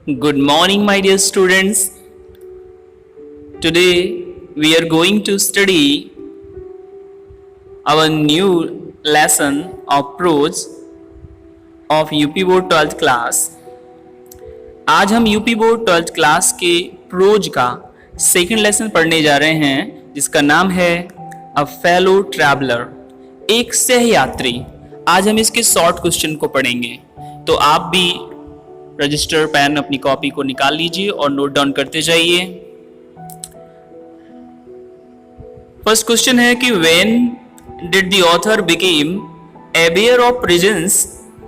Good morning, my dear students. Today we are going to study our new lesson of prose of UP board 12th class. आज हम UP board 12th class के pros का second lesson पढ़ने जा रहे हैं, जिसका नाम है अ फेलो ट्रैवलर, एक सहयात्री। आज हम इसके शॉर्ट क्वेश्चन को पढ़ेंगे, तो आप भी रजिस्टर पेन अपनी कॉपी को निकाल लीजिए और नोट डाउन करते जाइए। फर्स्ट क्वेश्चन है कि when did the author became aware of presence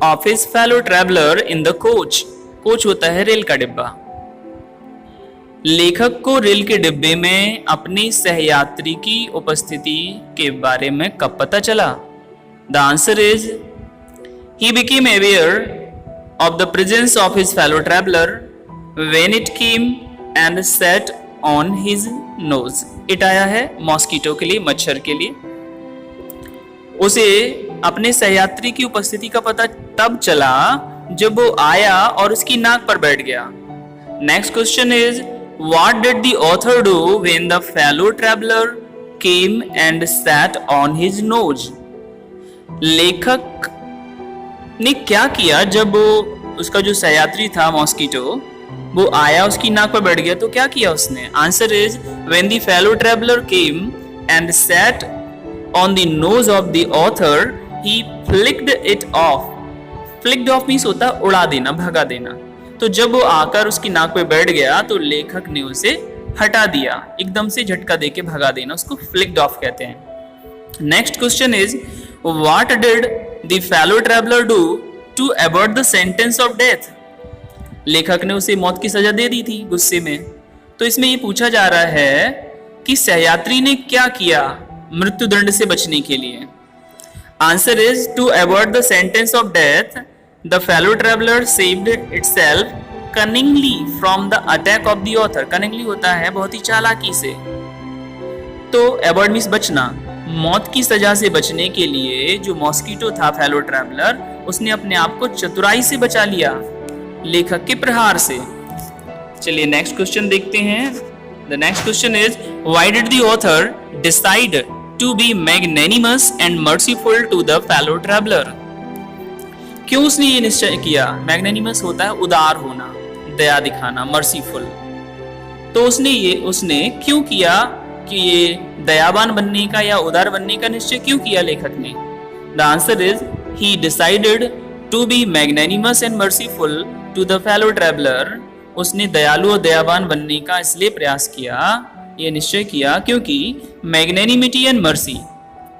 of his fellow traveller in the coach. Coach होता है रेल का डिब्बा। लेखक को रेल के डिब्बे में अपनी सहयात्री की उपस्थिति के बारे में कब पता चला? The answer is he became aware of the presence of his fellow traveler when it came and sat on his nose। it आया है मॉस्किटो के लिए, मच्छर के लिए। उसे अपने सहयात्री की उपस्थिति का पता तब चला जब वो आया और उसकी नाक पर बैठ गया। Next question is what did the author do when the fellow traveller came and sat on his nose. लेखक ने क्या किया जब उसका जो सहयात्री था मॉस्किटो, वो आया उसकी नाक पर बैठ गया, तो क्या किया उसने? Answer is when the fellow traveller came and sat on the nose of the author he flicked it of. Flicked of means होता है उड़ा देना, भगा देना। तो जब वो आकर उसकी नाक पे बैठ गया तो लेखक ने उसे हटा दिया, एकदम से झटका देके भगा देना, उसको फ्लिक्ड ऑफ कहते हैं। Next question is what did the fellow traveller do to avoid the sentence of death. लेखक ने उसे मौत की सजा दे दी थी गुस्से में। तो इसमें ये पूछा जा रहा है कि सहयात्री ने क्या किया मृत्युदंड से बचने के लिए। Answer is to avoid the sentence of death the fellow traveller saved itself cunningly from the attack of the author. Cunningly होता है बहुत ही चालाकी से। तो अवॉइड मींस बचना। मौत की सजा से बचने के लिए जो मॉस्किटो था फेलो ट्रैवलर, उसने अपने आप को चतुराई से बचा लिया लेखक के प्रहार से। चलिए नेक्स्ट क्वेश्चन देखते हैं। The next question is why did the author decide to be magnanimous and merciful to the fellow traveller. क्यों उसने ये निश्चय किया? मैग्नेनिमस होता है उदार होना, दया दिखाना, मर्सीफुल। तो उसने क्यों किया कि ये दयावान बनने का या उदार बनने का निश्चय क्यों किया लेखक ने? The answer is he decided to be magnanimous and merciful to the fellow traveler। उसने दयालु और दयावान बनने का इसलिए प्रयास किया, ये निश्चय किया, क्योंकि मैग्नेनिमिटी एंड मर्सी,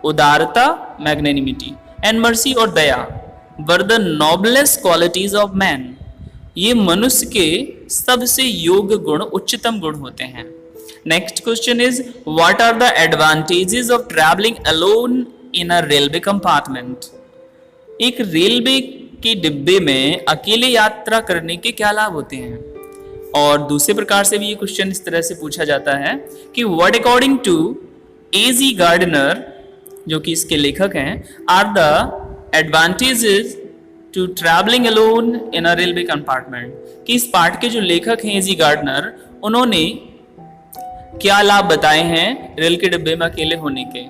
उदारता मैग्नेनिमिटी एंड मर्सी और दया were the noblest qualities of man। ये मनुष्य के सबसे योग्य गुण, उच्चतम गुण होते हैं। Next question is what are the advantages of travelling alone in a railway compartment. एक रेलवे के डिब्बे में अकेले यात्रा करने के क्या लाभ होते हैं? और दूसरे प्रकार से भी ये क्वेश्चन इस तरह से पूछा जाता है कि what according to A G Gardiner, जो कि इसके लेखक हैं, are the advantages to travelling alone in a railway compartment. कि इस पार्ट के जो लेखक हैं एजी गार्डनर, उन्होंने क्या लाभ बताए हैं रेल के डिब्बे में अकेले होने के?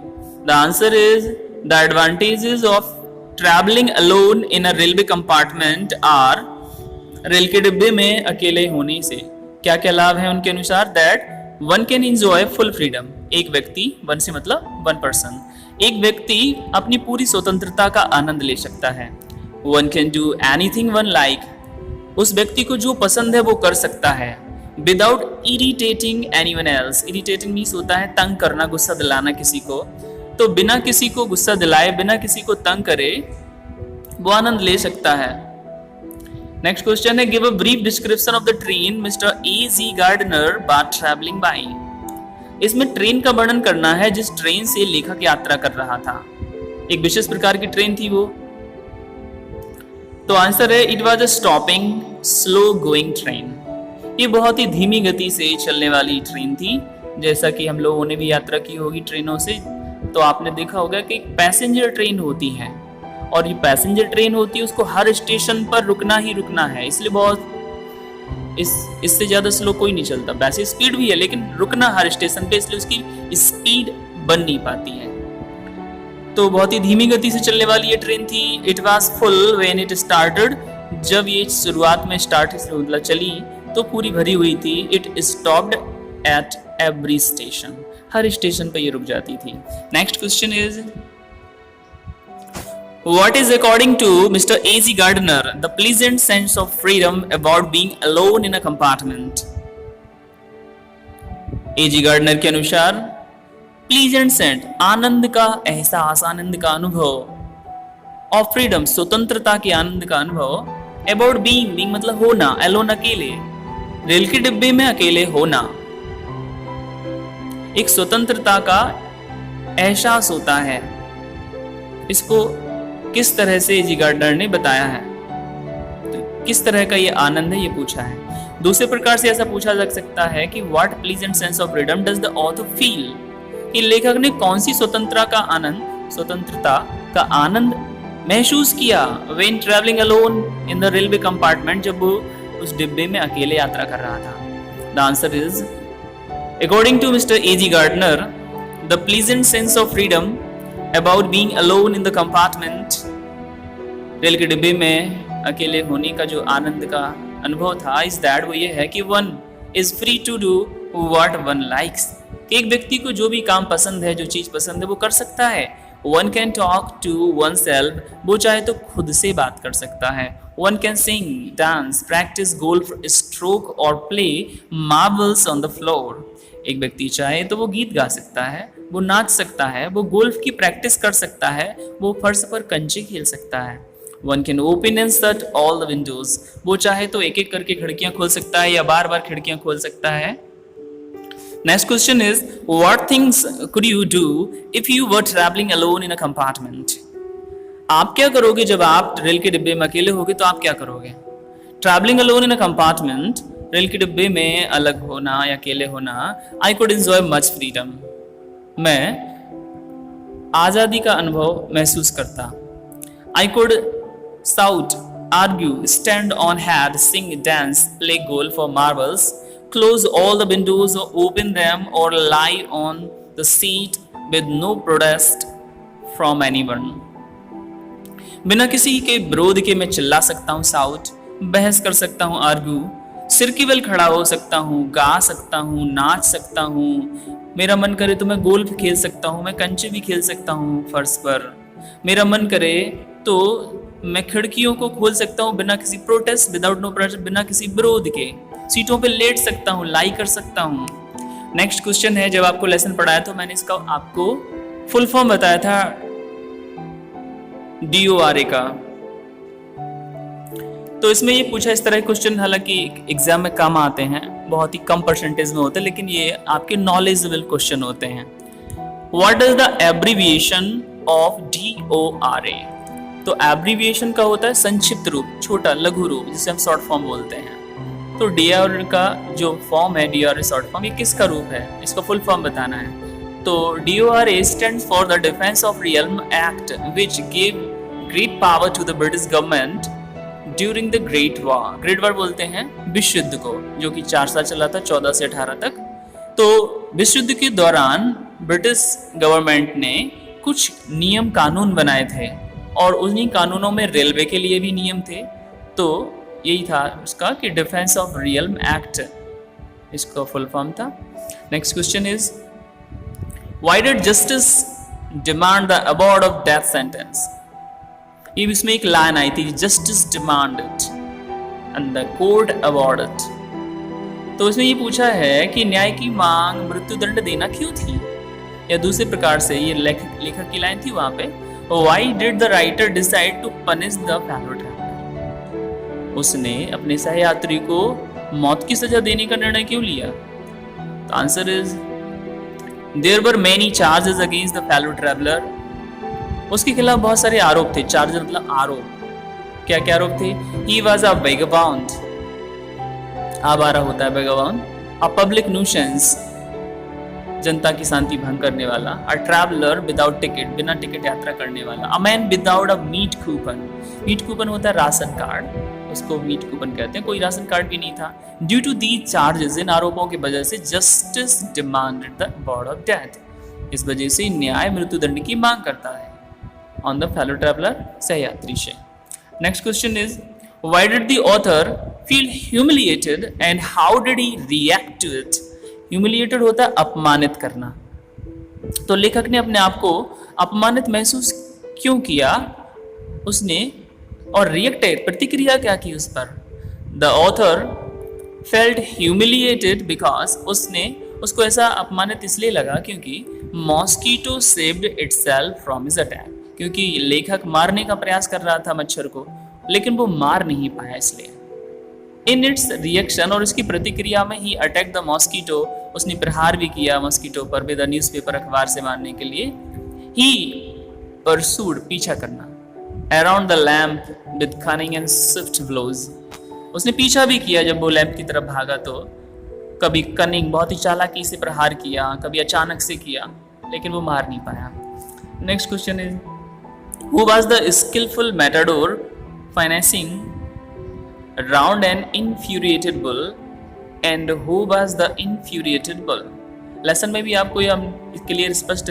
The answer is the advantages of travelling alone in a railway compartment are. Rail के डिब्बे में अकेले होने से क्या क्या लाभ हैं उनके अनुसार? That one can enjoy full freedom. एक व्यक्ति, वन से मतलब वन पर्सन, एक व्यक्ति अपनी पूरी स्वतंत्रता का आनंद ले सकता है। One can do anything one like. उस व्यक्ति को जो पसंद है वो कर सकता है। Without irritating anyone else. Irritating means होता है तंग करना, गुस्सा दिलाना किसी को। तो बिना किसी को गुस्सा दिलाए, बिना किसी को तंग करे, वो आनंद ले सकता है। नेक्स्ट क्वेश्चन है give a brief description of the train mister A G. Gardiner was travelling by. इसमें ट्रेन का वर्णन करना है जिस ट्रेन से लेखक यात्रा कर रहा था। एक विशेष प्रकार की ट्रेन थी वो। तो आंसर है it was a stopping slow going train. ये बहुत ही धीमी गति से चलने वाली ट्रेन थी। जैसा कि हम लोगों ने भी यात्रा की होगी ट्रेनों से, तो आपने देखा होगा कि पैसेंजर ट्रेन होती है, और ये पैसेंजर ट्रेन होती है उसको हर स्टेशन पर रुकना ही रुकना है, इसलिए बहुत इससे ज्यादा स्लो कोई नहीं चलता। वैसे स्पीड भी है लेकिन रुकना हर स्टेशन पे, इसलिए उसकी स्पीड बन नहीं पाती है। तो बहुत ही धीमी गति से चलने वाली ये ट्रेन थी। It was full when it started, जब ये शुरुआत में स्टार्ट मतलब चली तो पूरी भरी हुई थी। It stopped at every station, her station पे ये रुक जाती थी। Next question is What is, according to Mr. A.G. Gardner, the pleasant sense of freedom about being alone in a compartment? A.G. Gardner के अनुसार pleasant sense, आनंद का एहसास, आनंद का अनुभव, of freedom, स्वतंत्रता के आनंद का अनुभव, about being मतलब होना, alone अकेले, रेल के डिब्बे में अकेले होना, एक स्वतंत्रता का एहसास होता है। इसको किस तरह से ए.जी. गार्डनर ने बताया है, तो किस तरह का ये आनंद है ये पूछा है। दूसरे प्रकार से ऐसा पूछा जा सकता है कि what pleasant sense of freedom does the author feel, कि लेखक ने कौन सी स्वतंत्रता का आनंद महसूस किया when travelling alone in the railway compartment, जब वो उस डिब्बे में अकेले यात्रा कर रहा था। The answer is according to mister A G. Gardiner, the pleasant sense of freedom about being alone in the compartment, rail के डिब्बे में अकेले होने का जो आनंद का अनुभव था, इस दैट वो ये है कि one is free to do what one likes, कि एक व्यक्ति को जो भी काम पसंद है, जो चीज पसंद है वो कर सकता है। One can talk to oneself, वो चाहे तो खुद से बात कर सकता है। One can sing, dance, practise golf stroke और play marbles on the floor, एक व्यक्ति चाहे तो वो गीत गा सकता है, वो नाच सकता है, वो गोल्फ की प्रैक्टिस कर सकता है, वो फर्श पर कंचे खेल सकता है। One can open and shut all the Windows, वो चाहे तो एक एक करके खिड़कियां खोल सकता है या बार बार खिड़कियां खोल सकता है। Next question is what things could you do if you were travelling alone in a compartment, आप क्या करोगे जब आप रेल के डिब्बे में अकेले होगे, तो आप क्या करोगे। Travelling alone in a compartment, rail के डिब्बे में अलग होना या अकेले होना। I could enjoy much freedom, मैं आजादी का अनुभव महसूस करता। I could shout, argue, stand on head, sing, dance, play golf और marbles, close all the windows और ओपन देम और lie on the seat with no protest from anyone. बिना किसी के विरोध के मैं चिल्ला सकता हूँ, शाउट, बहस कर सकता हूँ, आर्ग्यू, सिर की बल खड़ा हो सकता हूँ, गा सकता हूँ, नाच सकता हूँ, मेरा मन करे तो मैं गोल्फ खेल सकता हूँ, मैं कंचे भी खेल सकता हूँ फर्श पर, मेरा मन करे तो मैं खिड़कियों को खोल सकता हूँ बिना किसी प्रोटेस्ट, विदाउट नो प्रोटेस्ट, बिना किसी विरोध के, सीटों पे लेट सकता हूँ, लाई कर सकता हूँ। नेक्स्ट क्वेश्चन है, जब आपको लेसन पढ़ाया तो मैंने इसका आपको फुल फॉर्म बताया था DORA का। तो इसमें ये पूछा इस तरह के क्वेश्चन, हालांकि एग्जाम में कम आते हैं, बहुत ही कम परसेंटेज में होते हैं, लेकिन ये आपके नॉलेजेबल क्वेश्चन होते हैं। What is the abbreviation of DORA, तो एब्रीविएशन का होता है संक्षिप्त रूप, छोटा लघु रूप, जिसे हम शॉर्ट फॉर्म बोलते हैं। तो DORA का जो फॉर्म है, DORA शॉर्ट फॉर्म, ये किसका रूप है, इसका फुल फॉर्म बताना है। तो DORA stands for the Defense of Realm Act, which gave great power to the British government during the great war. Great war बोलते हैं विश्व युद्ध को, जो कि 4 साल चला था, 14 से 18 तक। तो विश्व युद्ध के दौरान ब्रिटिश गवर्नमेंट ने कुछ नियम कानून बनाए थे और उन्हीं कानूनों में रेलवे के लिए भी नियम थे। तो यही था उसका कि डिफेंस ऑफ रियल्म एक्ट, इसका फुल फॉर्म था। Next question is why did justice demand the award of death sentence, ये इसमें एक लाइन आई थी, justice demanded and the court awarded. तो इसमें ये पूछा है कि न्याय की मांग मृत्युदंड देना क्यों थी, या दूसरे प्रकार से ये लेखक की लाइन थी वहां पे, why did the writer decide to punish the fellow traveller, उसने अपने सहयात्री को मौत की सजा देने का निर्णय क्यों लिया। तो answer is there were many charges against the fellow traveller, उसके खिलाफ बहुत सारे आरोप थे। चार्ज मतलब आरोप, क्या क्या आरोप थे। ही वॉज अ वेगबाउंड, आवारा होता है वेगबाउंड, अ पब्लिक न्यूसेंस, जनता की शांति भंग करने वाला, अ ट्रैवलर विदाउट टिकट, बिना टिकट यात्रा करने वाला, a man without a meat coupon, meat coupon होता है राशन कार्ड, उसको मीट कूपन कहते हैं, कोई राशन कार्ड भी नहीं था। ड्यू टू दी चार्जेस, इन आरोपों की वजह से justice demanded the award of death, इस वजह से न्याय मृत्युदंड की मांग करता है ऑन द फेलो ट्रैवलर, सहयात्री से। Next question is why did the author feel humiliated and how did he react to it. Humiliated होता है अपमानित करना, तो लेखक ने अपने आप को अपमानित महसूस क्यों किया उसने, और रिएक्टेड प्रतिक्रिया क्या की उस पर। The author felt humiliated because उसको ऐसा अपमानित इसलिए लगा क्योंकि mosquito saved itself from his attack, क्योंकि लेखक मारने का प्रयास कर रहा था मच्छर को, लेकिन वो मार नहीं पाया इसलिए। इन इट्स रिएक्शन, और इसकी प्रतिक्रिया में ही अटैक द मॉस्कीटो, उसने प्रहार भी किया मॉस्कीटो पर विद न्यूज़पेपर, अखबार से मारने के लिए। ही परसूड, पीछा करना, around the lamp with cunning and swift blows, उसने पीछा भी किया जब वो लैम्प की तरफ भागा, तो कभी कनिंग बहुत ही चालाकी से प्रहार किया, कभी अचानक से किया, लेकिन वो मार नहीं पाया। Next question is who was the skilful matador financing round an infuriated bull and who was the infuriated bull। Lesson में भी आपको ये क्लियर स्पष्ट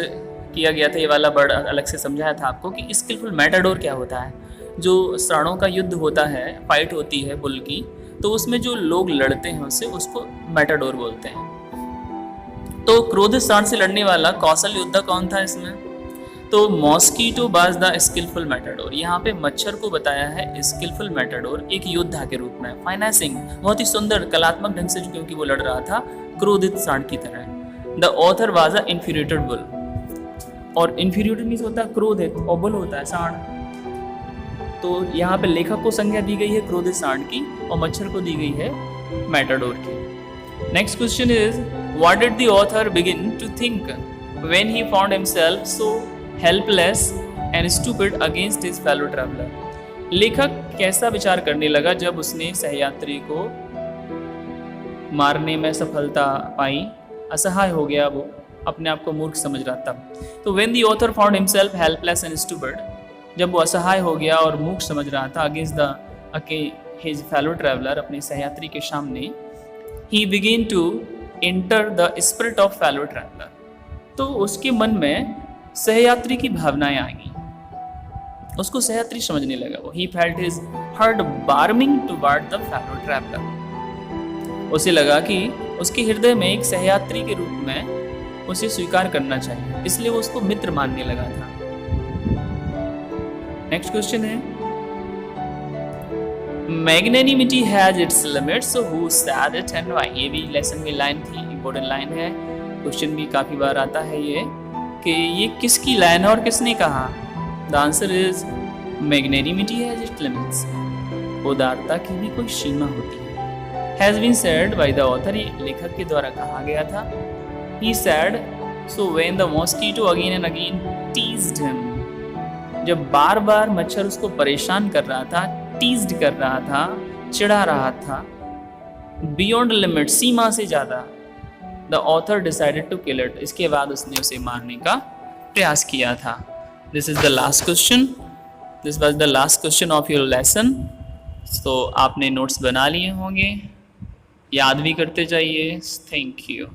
किया गया था, ये वाला वर्ड अलग से समझाया था आपको कि स्किलफुल मैटाडोर क्या होता है। जो साणों का युद्ध होता है, फाइट होती है बुल की, तो उसमें जो लोग लड़ते हैं उसको मैटाडोर बोलते हैं। तो क्रोधित सांड से लड़ने वाला कौशल योद्धा कौन था इसमें, तो mosquito was the skilful matador. यहाँ पे मच्छर को बताया है स्किलफुल मैटाडोर एक योद्धा के रूप में। फाइनेंसिंग, बहुत ही सुंदर कलात्मक ढंग से क्योंकि वो लड़ रहा था क्रोधित सांड की तरह। The author was a infuriated bull, और इन्फ्यूरिएटेड मींस होता है क्रोधित, और बुल होता है सांड, तो यहाँ पे लेखक को संज्ञा दी गई है क्रोधित सांड की, और मच्छर को दी गई है मैटाडोर की। Next question is what did the author begin to think when he found himself so helpless and stupid against his fellow traveller. लेखक कैसा विचार करने लगा जब उसने सहयात्री को मारने में सफलता पाई, असहाय हो गया, वो अपने आप को मूर्ख समझ रहा तब। तो when the author found himself helpless and stupid, जब वो असहाय हो गया और मूर्ख समझ रहा था against the his fellow traveller, अपने सहयात्री के सामने, he begin to enter the spirit of fellow traveller, तो उसके मन में सहयात्री की भावनाएं आ गई, उसको सहयात्री समझने लगा वो। He felt his heart warming toward the fellow traveller, उसे लगा कि उसके हृदय में एक सहयात्री के रूप में उसे स्वीकार करना चाहिए, इसलिए वो उसको मित्र मानने लगा था। नेक्स्ट क्वेश्चन है magnanimity has its limits, so who said it and why. ये भी लेसन की लाइन थी, इंपॉर्टेंट लाइन है, क्वेश्चन भी काफी बार आता है ये कि ये किसकी लाइन है और किसने कहा। The answer is magnanimity has its limits, उदारता की भी कोई सीमा होती है। Has been said by the author, ये लेखक के द्वारा कहा गया था। He said so when the mosquito again and again teased him, जब बार बार मच्छर उसको परेशान कर रहा था, टीज्ड कर रहा था, चिढ़ा रहा था, बियॉन्ड लिमिट, सीमा से ज्यादा, the author decided to kill it, इसके बाद उसने उसे मारने का प्रयास किया था। This is the last question, this was the last question of your lesson. तो आपने नोट्स बना लिए होंगे, याद भी करते जाइए। Thank you.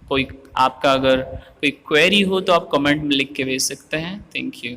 कोई आपका अगर कोई क्वेरी हो तो आप कमेंट में लिख के भेज सकते हैं। Thank you.